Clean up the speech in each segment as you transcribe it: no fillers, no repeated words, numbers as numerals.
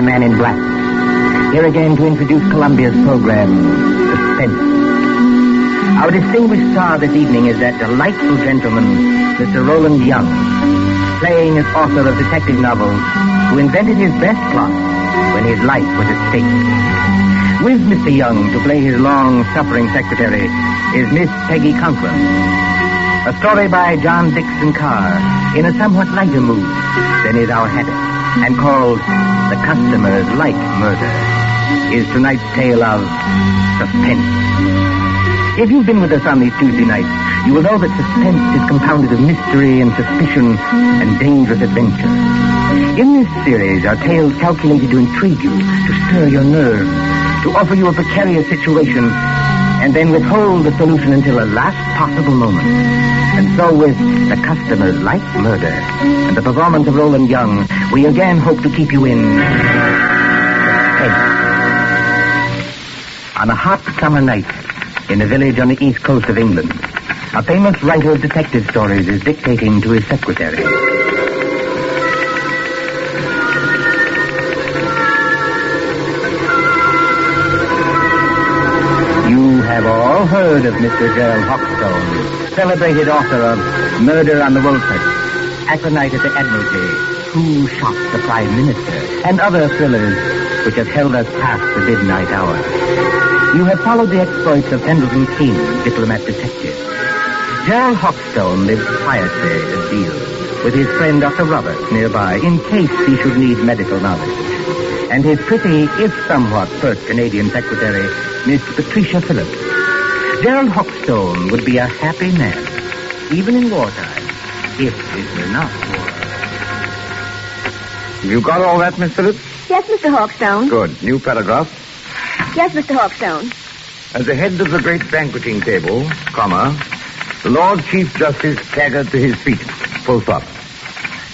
the Man in Black. Here again to introduce Columbia's program, Suspense. Our distinguished star this evening is that delightful gentleman, Mr. Roland Young, playing as author of detective novels, who invented his best plot when his life was at stake. With Mr. Young to play his long-suffering secretary is Miss Peggy Conklin. A story by John Dixon Carr in a somewhat lighter mood than is our habit, and called The Customer's Like Murder, is tonight's tale of Suspense. If you've been with us on these Tuesday nights, you will know that suspense is compounded of mystery and suspicion and dangerous adventure. In this series are tales calculated to intrigue you, to stir your nerves, to offer you a precarious situation, and then withhold the solution until the last possible moment. And so with The Customer's Like Murder and the performance of Roland Young, we again hope to keep you in suspense. On a hot summer night in a village on the east coast of England, a famous writer of detective stories is dictating to his secretary. You have all heard of Mr. Gerald Hoxton, celebrated author of Murder on the Woolsack, Aconite at the Admiralty, Who Shot the Prime Minister, and other thrillers which have held us past the midnight hour. You have followed the exploits of Pendleton King, diplomat detective. Gerald Hoxton lives quietly at Deal with his friend Dr. Roberts nearby in case he should need medical knowledge. And his pretty, if somewhat pert Canadian secretary, Miss Patricia Phillips. Gerald Hoxton would be a happy man, even in wartime, if it were not war. You got all that, Miss Phillips? Yes, Mr. Hawkstone. Good. New paragraph. Yes, Mr. Hawkstone. At the head of the great banqueting table, comma, the Lord Chief Justice staggered to his feet, full stop.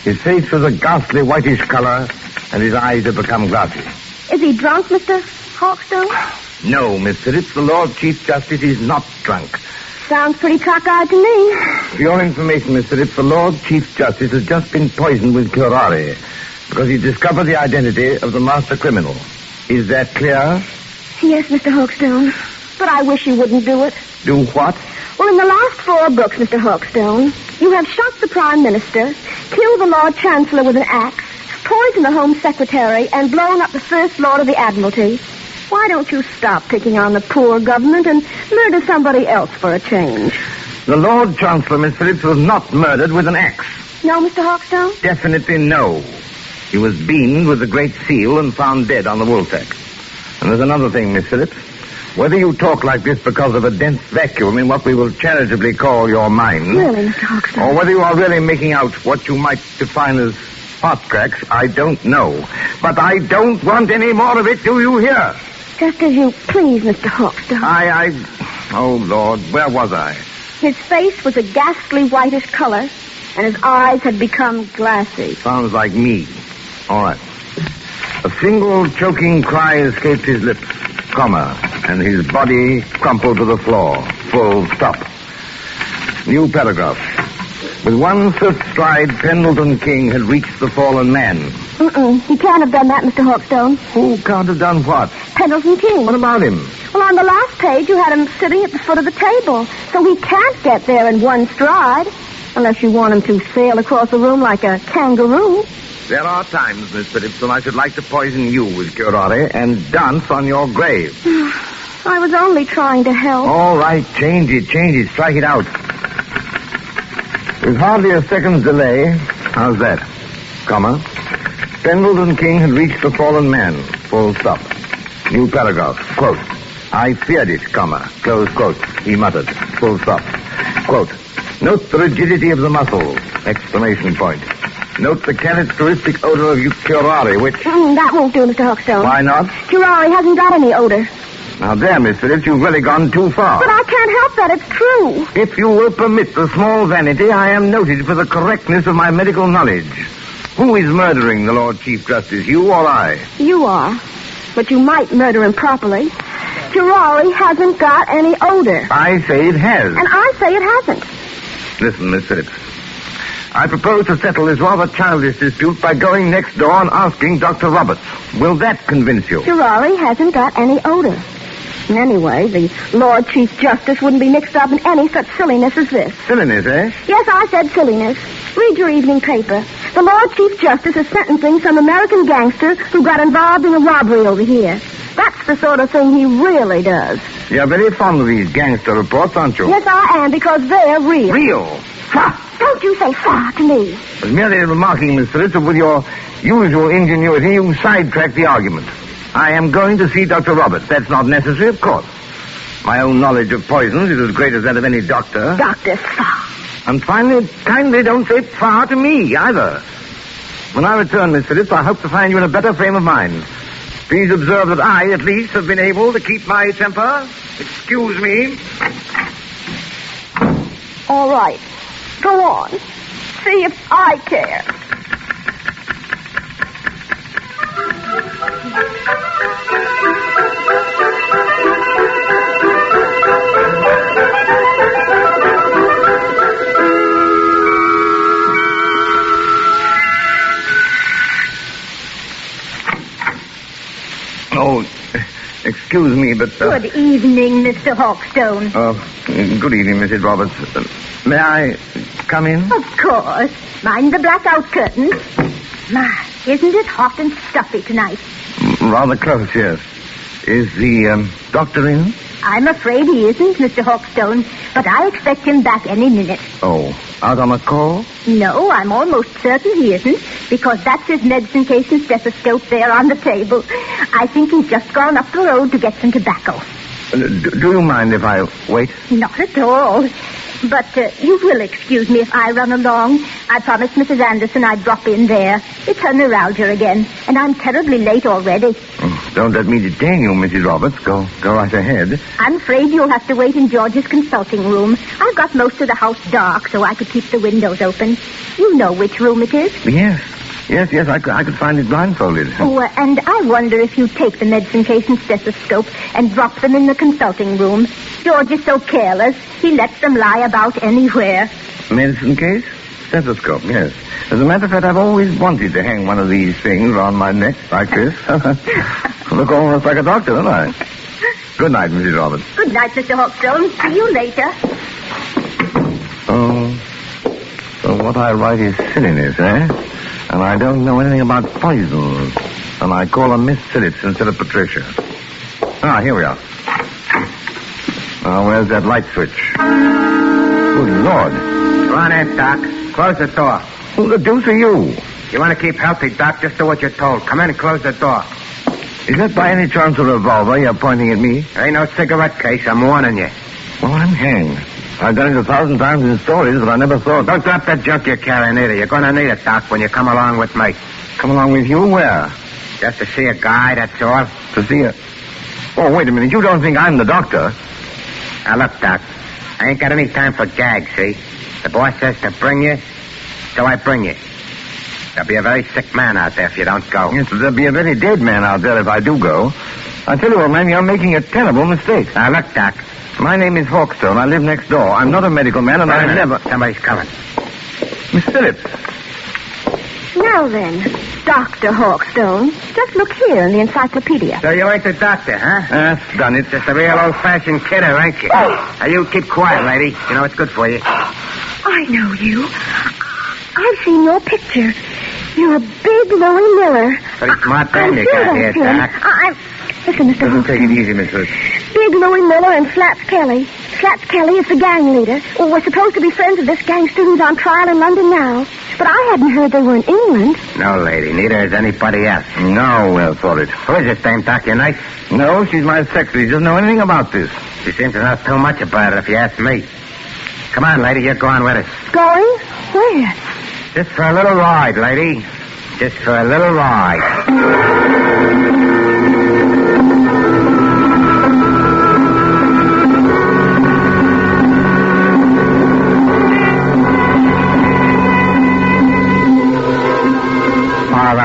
His face was a ghastly whitish color, and his eyes had become glassy. Is he drunk, Mr. Hawkstone? No, Miss Phillips, the Lord Chief Justice is not drunk. Sounds pretty cockeyed to me. For your information, Miss Phillips, the Lord Chief Justice has just been poisoned with curare because he discovered the identity of the master criminal. Is that clear? Yes, Mr. Hawkstone. But I wish you wouldn't do it. Do what? Well, in the last 4 books, Mr. Hawkstone, you have shot the Prime Minister, killed the Lord Chancellor with an axe, poisoned the Home Secretary, and blown up the First Lord of the Admiralty. Why don't you stop picking on the poor government and murder somebody else for a change? The Lord Chancellor, Miss Phillips, was not murdered with an axe. No, Mr. Hawkstone? Definitely no. He was beamed with the Great Seal and found dead on the Woolsack. And there's another thing, Miss Phillips. Whether you talk like this because of a dense vacuum in what we will charitably call your mind... Really, Mr. Hawkstone? Or whether you are really making out what you might define as hot cracks, I don't know. But I don't want any more of it, do you hear? Just as you please, Mr. Hawkstone. Oh, Lord, where was I? His face was a ghastly whitish color, and his eyes had become glassy. Sounds like me. All right. A single choking cry escaped his lips, comma, and his body crumpled to the floor, full stop. New paragraph. With one swift stride, Pendleton King had reached the fallen man. He can't have done that, Mr. Hawkstone. Who can't have done what? Pendleton King. What about him? Well, on the last page, you had him sitting at the foot of the table, so he can't get there in one stride, unless you want him to sail across the room like a kangaroo. There are times, Miss Phillips, when I should like to poison you with curare and dance on your grave. I was only trying to help. All right, change it, strike it out. With hardly a second's delay, how's that? Comma. Pendleton King had reached the fallen man, full stop. New paragraph, quote. I feared it, comma, close quote, he muttered, full stop. Quote. Note the rigidity of the muscles, exclamation point. Note the characteristic odor of curare, which... that won't do, Mr. Hawkstone. Why not? Curare hasn't got any odor. Now there, Miss Phillips, you've really gone too far. But I can't help that. It's true. If you will permit the small vanity, I am noted for the correctness of my medical knowledge. Who is murdering the Lord Chief Justice, you or I? You are. But you might murder him properly. Curare hasn't got any odor. I say it has. And I say it hasn't. Listen, Miss Phillips. I propose to settle this rather childish dispute by going next door and asking Dr. Roberts. Will that convince you? Rory hasn't got any odor. And anyway, the Lord Chief Justice wouldn't be mixed up in any such silliness as this. Silliness, eh? Yes, I said silliness. Read your evening paper. The Lord Chief Justice is sentencing some American gangster who got involved in a robbery over here. That's the sort of thing he really does. You're very fond of these gangster reports, aren't you? Yes, I am, because they're real. Real? Ha! Don't you say fa to me. I was merely remarking, Miss Phillips, that with your usual ingenuity, you sidetracked the argument. I am going to see Dr. Roberts. That's not necessary, of course. My own knowledge of poisons is as great as that of any doctor. Dr. Fa. And finally, kindly don't say far to me, either. When I return, Miss Phillips, I hope to find you in a better frame of mind. Please observe that I, at least, have been able to keep my temper. Excuse me. All right. Go on. See if I care. Oh, excuse me, but... Good evening, Mr. Hawkstone. Good evening, Mrs. Roberts. May I come in? Of course. Mind the blackout curtains. My, isn't it hot and stuffy tonight? Rather close, yes. Is the doctor in? I'm afraid he isn't, Mr. Hawkstone, but I expect him back any minute. Oh, out on a call? No, I'm almost certain he isn't, because that's his medicine case and stethoscope there on the table. I think he's just gone up the road to get some tobacco. Do you mind if I wait? Not at all. But you will excuse me if I run along. I promised Mrs. Anderson I'd drop in there. It's her neuralgia again, and I'm terribly late already. Oh, don't let me detain you, Mrs. Roberts. Go right ahead. I'm afraid you'll have to wait in George's consulting room. I've got most of the house dark, so I could keep the windows open. You know which room it is? Yes, I could find it blindfolded. Oh, and I wonder if you take the medicine case and stethoscope and drop them in the consulting room. George is so careless, he lets them lie about anywhere. Medicine case? Stethoscope, yes. As a matter of fact, I've always wanted to hang one of these things around my neck like this. Look almost like a doctor, don't I? Good night, Mrs. Roberts. Good night, Mr. Hawkstone. See you later. So what I write is silliness, eh? And I don't know anything about poisons. And I call her Miss Phillips instead of Patricia. Here we are. Where's that light switch? Good Lord. Go on in, Doc. Close the door. Who the deuce are you? You want to keep healthy, Doc? Just do what you're told. Come in and close the door. Is that by any chance a revolver you're pointing at me? There ain't no cigarette case. I'm warning you. Well, I'm hanged. I've done it 1,000 times in stories, but I never thought... Don't drop that junk you're carrying either. You're going to need it, Doc, when you come along with me. Come along with you? Where? Just to see a guy, that's all. To see a... Oh, wait a minute. You don't think I'm the doctor? Now, look, Doc. I ain't got any time for gags, see? The boss says to bring you, so I bring you. There'll be a very sick man out there if you don't go. Yes, there'll be a very dead man out there if I do go. I tell you, old man, you're making a terrible mistake. Now, look, Doc. My name is Hawkstone. I live next door. I'm not a medical man, and I've never... Somebody's coming. Miss Phillips. Now then, Dr. Hawkstone, just look here in the encyclopedia. So you ain't the doctor, huh? That's done it. Just a real old-fashioned kidder, ain't you? Now, you keep quiet, lady. You know it's good for you. I know you. I've seen your picture. You're a big Louis Miller. Pretty smart man you got here, Doc. Listen, Mr. Hawkstone. Take it easy, Miss Phillips. Big Louis Miller and Flats Kelly. Flats Kelly is the gang leader. Well, we're supposed to be friends of this gangster who's on trial in London now. But I hadn't heard they were in England. No, lady. Neither is anybody else. No, well thought it. Who is this dame, Doc? Your nice? No, she's my secretary. She doesn't know anything about this. She seems to know too much about it, if you ask me. Come on, lady. You're going with us. Going? Where? Just for a little ride, lady. Just for a little ride.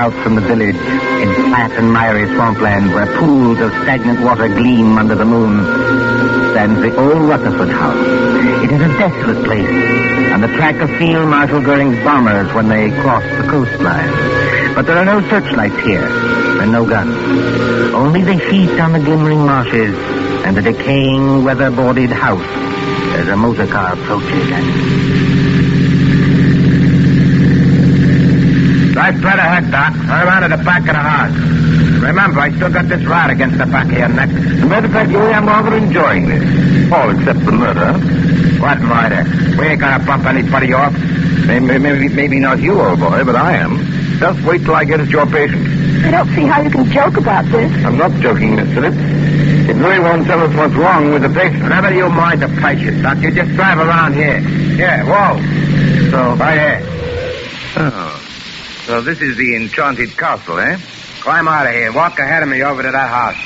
south from the village, in flat and miry swampland where pools of stagnant water gleam under the moon, stands the old Rutherford house. It is a desolate place, and the track of Field Marshal Goering's bombers when they cross the coastline. But there are no searchlights here, and no guns. Only the heat on the glimmering marshes and the decaying, weather-boarded house as a motor car approaches it. Right straight ahead, Doc. Around to the back of the house. Remember, I still got this rod against the back of your neck. As a matter of fact, Louis, I'm rather enjoying this. All except the murder. What murder? We ain't gonna bump anybody off. Maybe not you, old boy, but I am. Just wait till I get at your patient. I don't see how you can joke about this. I'm not joking, Miss Phillips. If Louis won't tell us what's wrong with the patient... Never you mind the patient, Doc. You just drive around here. Here, whoa. So... Right here. Oh. So this is the enchanted castle, eh? Climb out of here. Walk ahead of me over to that house.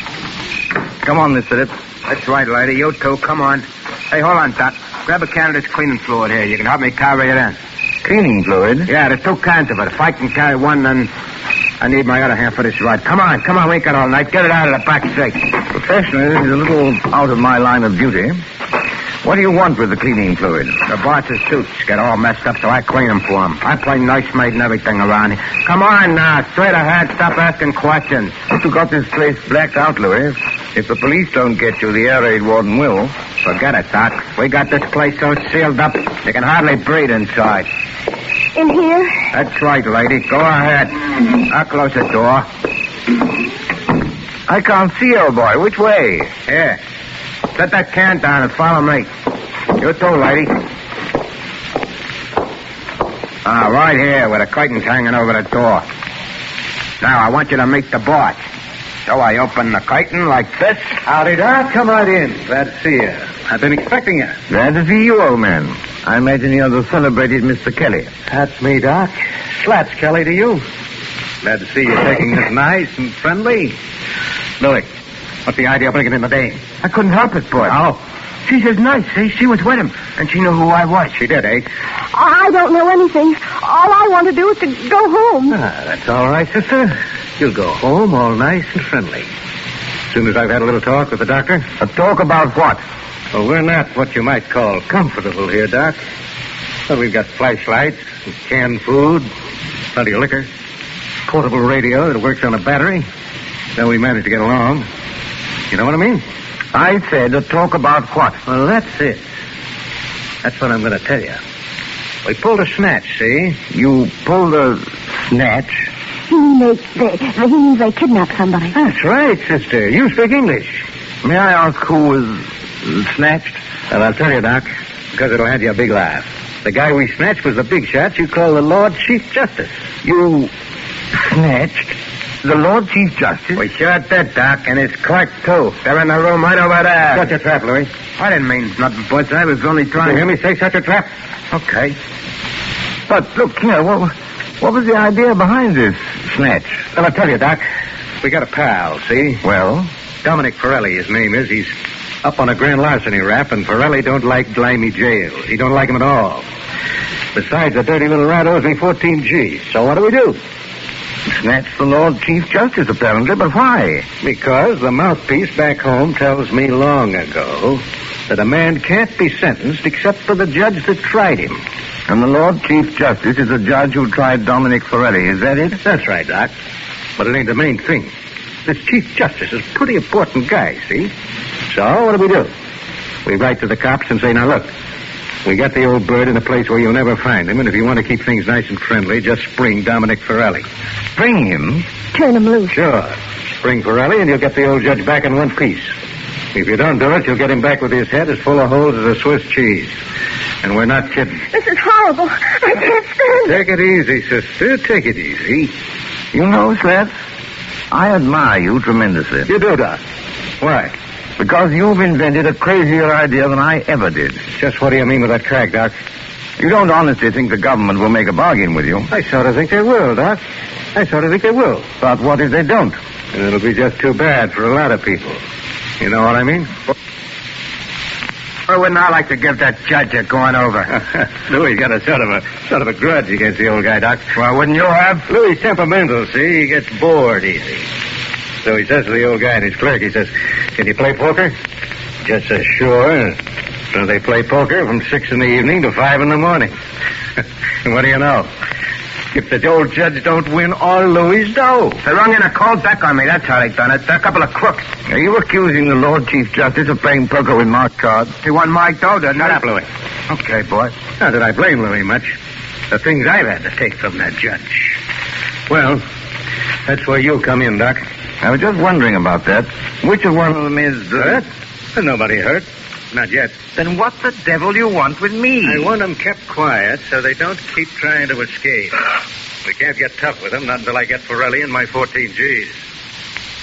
Come on, Miss Phillips. That's right, lady. You too. Come on. Hey, hold on, Doc. Grab a can of this cleaning fluid here. You can help me carry it in. Cleaning fluid? Yeah, there's 2 cans of it. If I can carry one, then I need my other hand for this ride. Come on. We ain't got all night. Get it out of the back seat. Professionally, this is a little out of my line of duty. What do you want with the cleaning fluid? The boss's suits get all messed up, so I clean them for him. I play nursemaid and everything around here. Come on now. Straight ahead. Stop asking questions. You got this place blacked out, Louis. If the police don't get you, the air raid warden will. Forget it, Doc. We got this place so sealed up, you can hardly breathe inside. In here? That's right, lady. Go ahead. I'll close the door. I can't see, old boy. Which way? Here. Set that can down and follow me. You too, lady. Right here, with the curtains hanging over the door. Now, I want you to meet the boss. So I open the curtain like this. Howdy, Doc. Come right in. Glad to see you. I've been expecting you. Glad to see you, old man. I imagine you're the celebrated Mr. Kelly. That's me, Doc. Slats Kelly to you. Glad to see you taking this nice and friendly. Louis, what's the idea of bringing in the dame? I couldn't help it, boy. Oh. She's as nice, see? She was with him, and she knew who I was. She did, eh? I don't know anything. All I want to do is to go home. That's all right, sister. You'll go home all nice and friendly. As soon as I've had a little talk with the doctor. A talk about what? Well, we're not what you might call comfortable here, Doc. Well, we've got flashlights, and canned food, plenty of liquor, portable radio that works on a battery. Then we manage to get along. You know what I mean? I said a talk about what? Well, that's it. That's what I'm going to tell you. We pulled a snatch, see? You pulled a snatch? He means they kidnapped somebody. That's right, sister. You speak English. May I ask who was snatched? Well, I'll tell you, Doc, because it'll have you a big laugh. The guy we snatched was the big shot you call the Lord Chief Justice. You snatched the Lord Chief Justice? We sure did, Doc, and his clerk, too. They're in the room right over there. Shut your trap, Louis. I didn't mean nothing, boys. I was only trying... You hear me say shut your trap? Okay. But, look, here, what was the idea behind this snatch? Well, I'll tell you, Doc. We got a pal, see? Well? Dominic Forelli, his name is. He's up on a grand larceny rap, and Forelli don't like Blimey jail. He don't like him at all. Besides, the dirty little rat owes me 14 G's. So what do? Snatch the Lord Chief Justice, apparently, but why? Because the mouthpiece back home tells me long ago that a man can't be sentenced except for the judge that tried him. And the Lord Chief Justice is the judge who tried Dominic Forelli, is that it? That's right, Doc. But it ain't the main thing. This Chief Justice is a pretty important guy, see? So what do? We write to the cops and say, now look, we got the old bird in a place where you'll never find him, and if you want to keep things nice and friendly, just spring Dominic Forelli. Spring him? Turn him loose. Sure. Spring Forelli, and you'll get the old judge back in one piece. If you don't do it, you'll get him back with his head as full of holes as a Swiss cheese. And we're not kidding. This is horrible. I can't stand it. Take it easy, sister. Take it easy. You know, Slats, I admire you tremendously. You do, Doc. Why? Because you've invented a crazier idea than I ever did. Just what do you mean with that crack, Doc? You don't honestly think the government will make a bargain with you? I sort of think they will, Doc. I sort of think they will. But what if they don't? And it'll be just too bad for a lot of people. You know what I mean? Why wouldn't I like to give that judge a going over? Louis got a sort of a grudge against the old guy, Doc. Well, wouldn't you have? Louis is temperamental, see? He gets bored easy. So he says to the old guy and his clerk, he says, "Can you play poker?" Just says, "Sure." So they play poker from 6 in the evening to 5 in the morning. And what do you know? If the old judge don't win all Louis' dough. They rung in a call back on me. That's how they done it. They're a couple of crooks. Are you accusing the Lord Chief Justice of playing poker with marked cards? He won my dough, didn't Shut he? up, Louis. Okay, boy. Not that I blame Louis much. The things I've had to take from that judge. Well, that's where you come in, Doc. I was just wondering about that. Which of one of them is... Hurt? There's nobody hurt. Not yet. Then what the devil you want with me? I want them kept quiet so they don't keep trying to escape. We can't get tough with them, not until I get Forelli and my 14 Gs.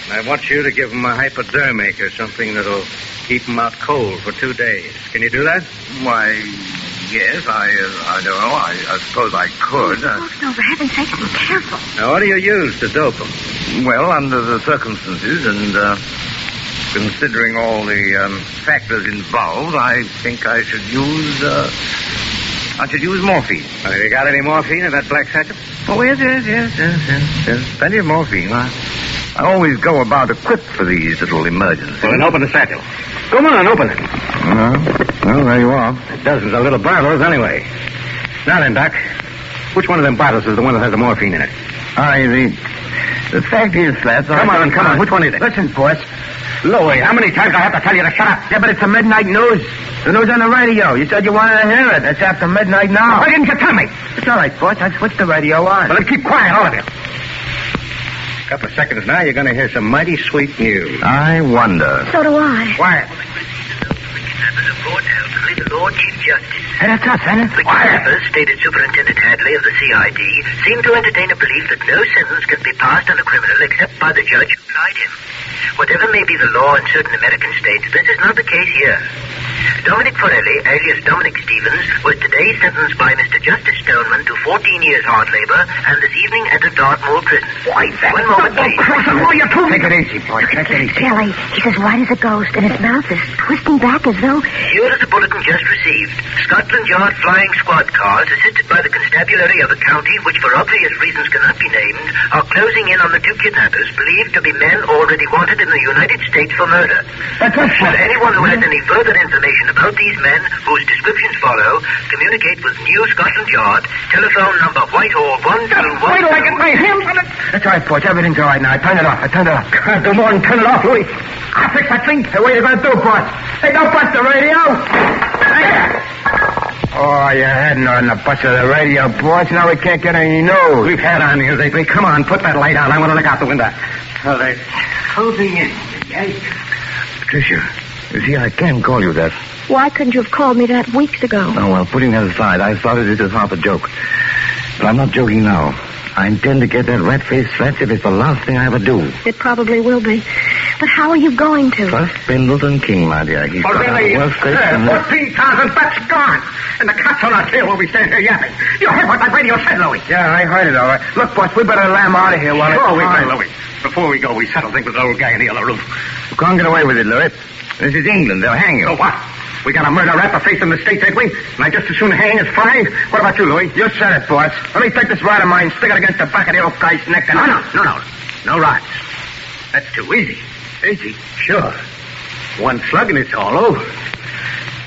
And I want you to give them a hypodermic or something that'll keep them out cold for 2 days. Can you do that? Why, yes, I don't know. I suppose I could. Oh, no, for heaven's sake, be careful. Now, what do you use to dope them? Well, under the circumstances and considering all the factors involved, I think I should use morphine. Have you got any morphine in that black satchel? Oh, yes. Plenty of morphine. I always go about equipped for these little emergencies. Well, then open the satchel. Come on, open it. Well, there you are. Dozens of little bottles, anyway. Now then, Doc, which one of them bottles is the one that has the morphine in it? The fact is, Flats... Come on. Which one is it? Listen, boss. Louis, how many times do I have to tell you to shut up? Yeah, but it's the midnight news. The news on the radio. You said you wanted to hear it. It's after midnight now. Why didn't you tell me? It's all right, boss. I switched the radio on. Well, then keep quiet, all of you. A couple of seconds now, you're going to hear some mighty sweet news. I wonder. So do I. Quiet. The Lord Chief Justice. Hey, that's us, Anna. The kidnappers, stated Superintendent Hadley of the CID, seem to entertain a belief that no sentence can be passed on a criminal except by the judge who tried him. Whatever may be the law in certain American states, this is not the case here. Dominic Forelli, alias Dominic Stevens, was today sentenced by Mr. Justice Stoneman to 14 years hard labor and this evening entered Dartmoor prison. Why, that... One moment, please. Take it easy, boy. Take it easy. Kelly, he's as white as a ghost, and his mouth is twisting back as though... Here is the bulletin just received. Scotland Yard flying squad cars, assisted by the constabulary of the county, which for obvious reasons cannot be named, are closing in on the 2 kidnappers, believed to be men already wanted in the United States for murder. Should anyone who has any further information about these men, whose descriptions follow, communicate with New Scotland Yard, telephone number Whitehall 121... Wait till I get my hands on it. That's all right, boss. Everything's all right now. I turned it off. Can't do more than turn it off, Louis. I'll fix that thing. Hey, what are you going to do, boss? Hey, don't bust the radio. Oh, you hadn't on the bust of the radio, boss. Now we can't get any news. We've had our news lately. Come on, put that light on. I want to look out the window. Oh, they're closing in. Patricia, you see, I can't call you that. Why couldn't you have called me that weeks ago? Oh, well, putting that aside, I thought it as half a joke. But I'm not joking now. I intend to get that rat-faced Flats if it's the last thing I ever do. It probably will be. But how are you going to? First, Pendleton King, my dear. He's got a worse face than... 14,000 bucks gone. And the cops on our tail while we stand here yapping. You heard what that radio said, Louis. Yeah, I heard it all right. Look, boss, we better lamb out of here while Before we go, Louis. Before we go, we settle things with the old guy in the other room. You can't get away with it, Louis. This is England. They'll hang you. So what? We got a murder rap to face in the States, ain't we? And I just as soon hang as fry. What about you, Louis? You said it, boss. Let me take this rod of mine, stick it against the back of the old guy's neck, and... No. No rods. That's too easy. Easy? Sure. One slug and it's all over.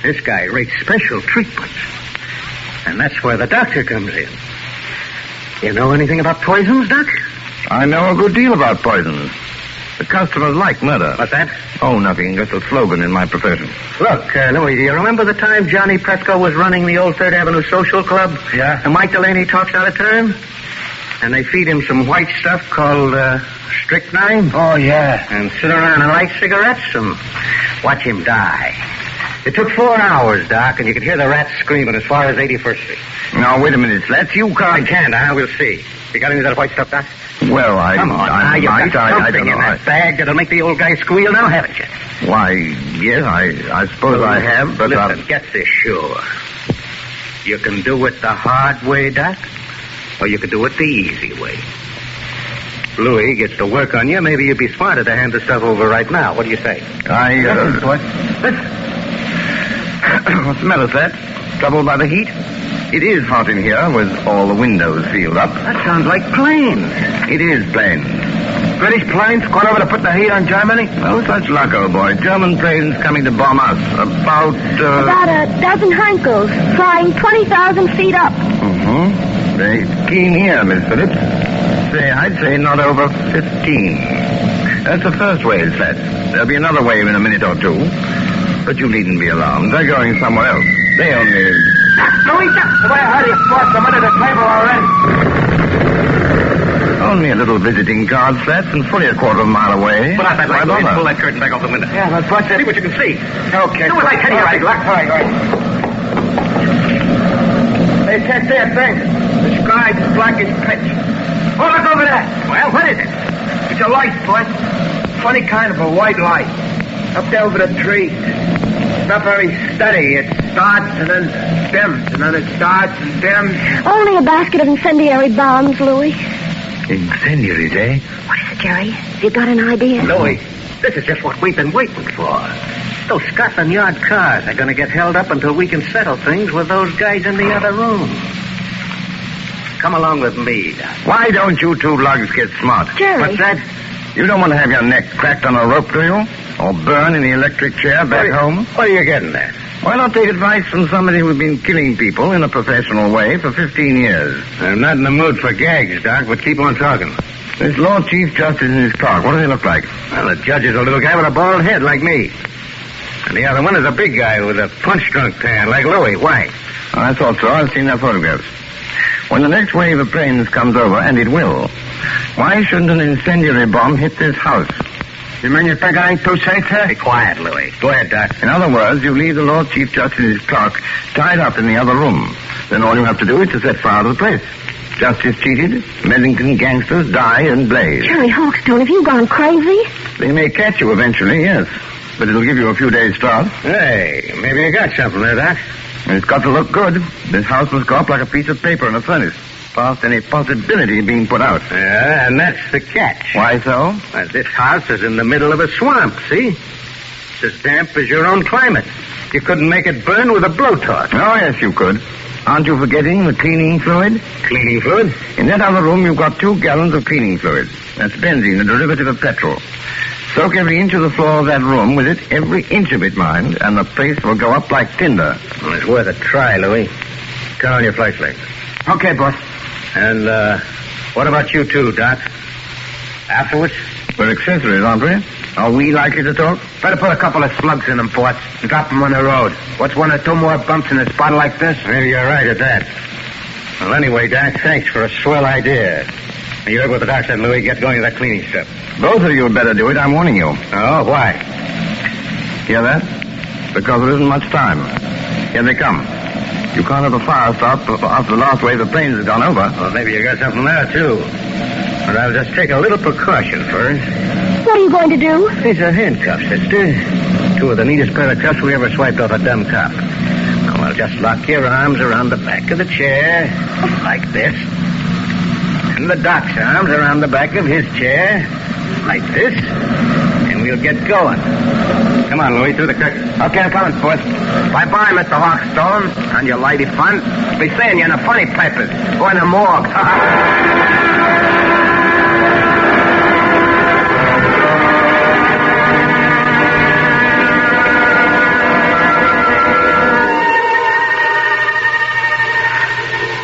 This guy rates special treatment. And that's where the doctor comes in. You know anything about poisons, Doc? I know a good deal about poisons. The customers like murder. What's that? Oh, nothing. Just a slogan in my profession. Look, Louis, do you remember the time Johnny Presco was running the old Third Avenue Social Club? Yeah. And Mike Delaney talks out of turn? And they feed him some white stuff called strychnine? Oh, yeah. And sit around and light cigarettes and watch him die. It took 4 hours, Doc, and you could hear the rats screaming as far as 81st Street. Now, wait a minute, Flats. You I can't... can't, huh? We'll see. You got any of that white stuff, Doc? Well, Come on, now, you've got something in that bag that'll make the old guy squeal now, haven't you? Why, yes, I suppose I have, but... Listen, get this sure. You can do it the hard way, Doc, or you can do it the easy way. Louis gets to work on you. Maybe you'd be smarter to hand the stuff over right now. What do you say? Listen, boss. Listen. What's the matter, Seth? Troubled by the heat? It is hot in here with all the windows sealed up. That sounds like planes. It is planes. British planes going over to put the heat on Germany? Oh, such luck, old boy. German planes coming to bomb us. About a dozen Henkels, flying 20,000 feet up. Mm-hmm. Very keen here, Miss Phillips. I'd say not over 15. That's the first wave, Seth. There'll be another wave in a minute or two. But you needn't be alarmed. They're going somewhere else. They only... Louisa! The way I heard you fought them under the table already. Only a little visiting card, Seth, and fully a quarter of a mile away. Pull out that light, Why bother? pull that curtain back off the window. Yeah, that's what See what you can see. Okay. Do what I tell you, right. All right. Hey, check that thing. The sky's black as pitch. Oh, look over there. Well, what is it? It's a light, boy. Funny kind of a white light. Up there over the trees. It's not very steady. It starts and then dims, and then it starts and dims. Only a basket of incendiary bombs, Louis. Incendiaries, eh? What is it, Jerry? Have you got an idea? Louis, this is just what we've been waiting for. Those Scotland Yard cars are going to get held up until we can settle things with those guys in the other room. Come along with me, Doc. Why don't you two lugs get smart? Jerry. What's that? You don't want to have your neck cracked on a rope, do you? Or burn in the electric chair back home? What are you getting at? Why not take advice from somebody who's been killing people in a professional way for 15 years? I'm not in the mood for gags, Doc, but keep on talking. This Lord Chief Justice and his clerk, what do they look like? Well, the judge is a little guy with a bald head like me. And the other one is a big guy with a punch-drunk tan like Louis. Why? Oh, I thought so. I've seen their photographs. When the next wave of planes comes over, and it will, why shouldn't an incendiary bomb hit this house? You mean you think I ain't too safe here? Be quiet, Louis. Go ahead, Doc. In other words, you leave the Lord Chief Justice and his clerk tied up in the other room. Then all you have to do is to set fire to the place. Justice cheated, Medlington gangsters die and blaze. Jerry Hawkstone, have you gone crazy? They may catch you eventually, yes. But it'll give you a few days' start. Hey, maybe you got something there, Doc. And it's got to look good. This house must go up like a piece of paper in a furnace, past any possibility of being put out. Yeah, and that's the catch. Why so? Well, this house is in the middle of a swamp, see? It's as damp as your own climate. You couldn't make it burn with a blowtorch. Oh, yes, you could. Aren't you forgetting the cleaning fluid? Cleaning fluid? In that other room, you've got 2 gallons of cleaning fluid. That's benzene, a derivative of petrol. Soak every inch of the floor of that room with it, every inch of it, mind, and the place will go up like tinder. Well, it's worth a try, Louis. Turn on your flashlight. Okay, boss. And, what about you two, Doc? Afterwards? We're accessories, aren't we? Are we likely to talk? Better put a couple of slugs in them, boss, and drop them on the road. What's 1 or 2 more bumps in a spot like this? Maybe you're right at that. Well, anyway, Doc, thanks for a swell idea. You heard what the doc said, Louis. Get going to that cleaning stuff. Both of you had better do it. I'm warning you. Oh, why? Hear that? Because there isn't much time. Here they come. You can't have a fire start after the last wave of planes has gone over. Well, maybe you got something there, too. But I'll just take a little precaution first. What are you going to do? These are handcuffs, sister. 2 of the neatest pair of cuffs we ever swiped off a dumb cop. Oh, well, just lock your arms around the back of the chair, like this. And the doc's arms around the back of his chair, like this. And we'll get going. Come on, Louis, through the curtain. Okay, I'm coming, boss. Bye-bye, Mr. Hawkstone. And your lady fun. Be seeing you in the funny papers. Go in the morgue.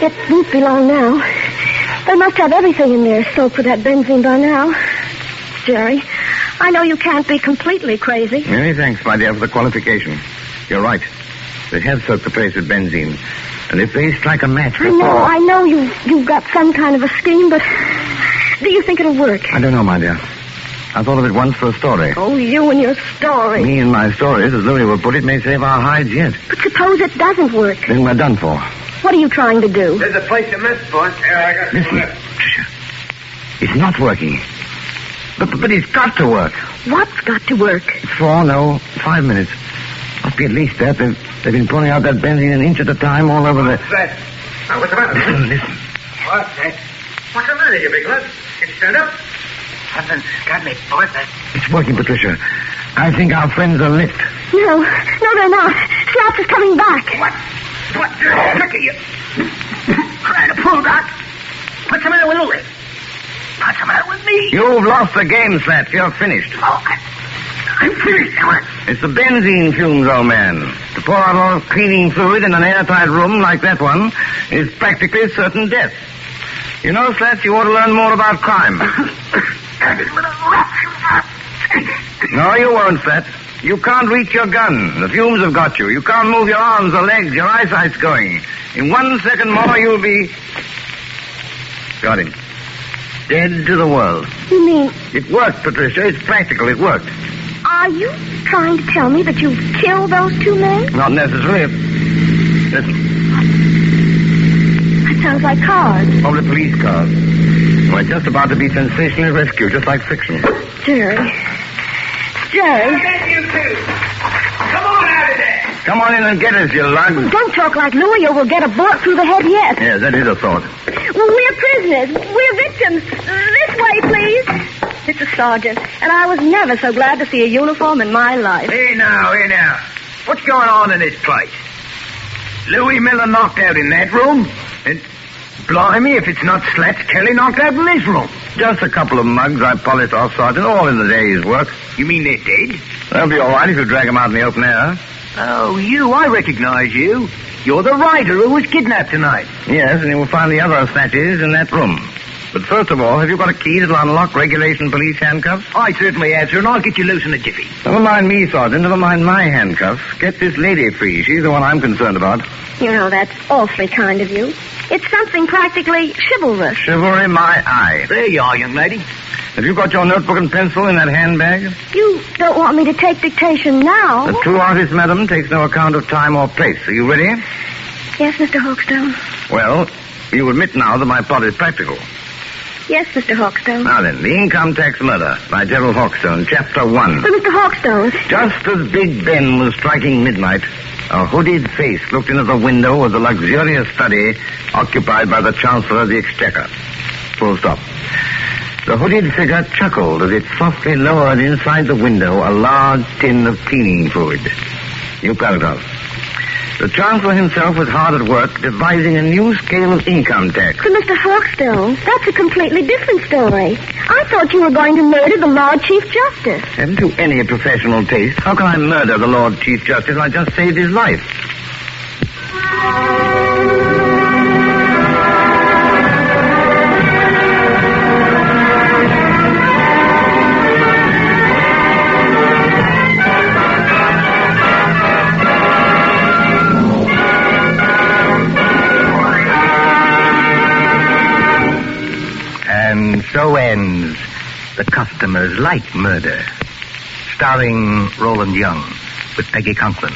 It won't be long now. They must have everything in there soaked with that benzene by now. Jerry, I know you can't be completely crazy. Many thanks, my dear, for the qualification. You're right. They have soaked the place with benzene. And if they strike a match before... I know you've got some kind of a scheme, but do you think it'll work? I don't know, my dear. I thought of it once for a story. Oh, you and your story. Me and my stories, as Louis will put it, may save our hides yet. But suppose it doesn't work. Then we're done for. What are you trying to do? There's a place you missed, boss. Yeah, I got Listen, Patricia. It's not working. But it's got to work. What's got to work? 5 minutes. Must be at least that. They've been pouring out that benzene an inch at a time all over the... What's that? Oh, what's the matter? Listen. What's that? What's the matter, you big lad? Can you stand up? Something's got me, boss. It's working, Patricia. I think our friends are licked. No, they're not. Slats is coming back. What the heck are you trying to pull, Doc? What's the matter with Louie? What's the matter with me? You've lost the game, Slats. You're finished. Oh, I'm finished, am I? It's the benzene fumes, old man. To pour out a lot of cleaning fluid in an airtight room like that one is practically certain death. You know, Slats, you ought to learn more about crime. No, you won't, Slats. You can't reach your gun. The fumes have got you. You can't move your arms or legs. Your eyesight's going. In 1 second more, you'll be... Got him. Dead to the world. You mean... It worked, Patricia. It's practical. It worked. Are you trying to tell me that you've killed those two men? Not necessarily. Listen. That sounds like cars. Probably police cars. We're just about to be sensationally rescued, just like fiction. Jerry. Jerry. Get you two. Come on out of there. Come on in and get us, you lug. Don't talk like Louie or we'll get a bullet through the head yet. Yes, that is a thought. Well, we're prisoners. We're victims. This way, please. Mr. Sergeant, and I was never so glad to see a uniform in my life. Here now. What's going on in this place? Louis Miller knocked out in that room? And blimey, if it's not Slats Kelly knocked out in this room. Just a couple of mugs I polished off, Sergeant, all in the day's work. You mean they're dead? They'll be all right if you drag them out in the open air. Oh, I recognize you. You're the writer who was kidnapped tonight. Yes, and you will find the other snatches in that room. But first of all, have you got a key that'll unlock regulation police handcuffs? I certainly have, sir, and I'll get you loose in a jiffy. Never mind me, Sergeant. Never mind my handcuffs. Get this lady free. She's the one I'm concerned about. You know, that's awfully kind of you. It's something practically chivalrous. Chivalry, my eye. There you are, young lady. Have you got your notebook and pencil in that handbag? You don't want me to take dictation now? The true artist, madam, takes no account of time or place. Are you ready? Yes, Mr. Hawkstone. Well, you admit now that my plot is practical. Yes, Mr. Hawkstone. Now then, The Income Tax Murder by Gerald Hawkstone, Chapter 1. But Mr. Hawkstone... Just as Big Ben was striking midnight, a hooded face looked into the window of the luxurious study occupied by the Chancellor of the Exchequer. Full stop. The hooded figure chuckled as it softly lowered inside the window a large tin of cleaning fluid. New paragraph. The Chancellor himself was hard at work devising a new scale of income tax. But Mr. Hawkstone, that's a completely different story. I thought you were going to murder the Lord Chief Justice. Haven't you any professional taste? How can I murder the Lord Chief Justice? I just saved his life. And so ends The Customer's Light Murder, starring Roland Young with Peggy Conklin.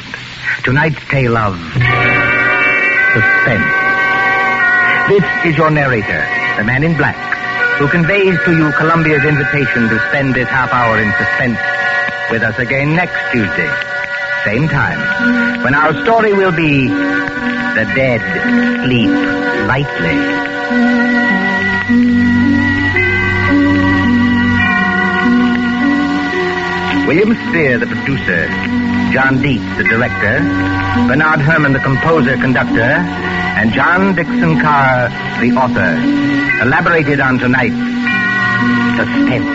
Tonight's tale of Suspense. This is your narrator, the man in black, who conveys to you Columbia's invitation to spend this half hour in suspense with us again next Tuesday, same time, when our story will be The Dead Sleep Lightly. William Spear, the producer, John Dietz, the director, Bernard Herrmann, the composer-conductor, and John Dixon Carr, the author, elaborated on tonight's Suspense.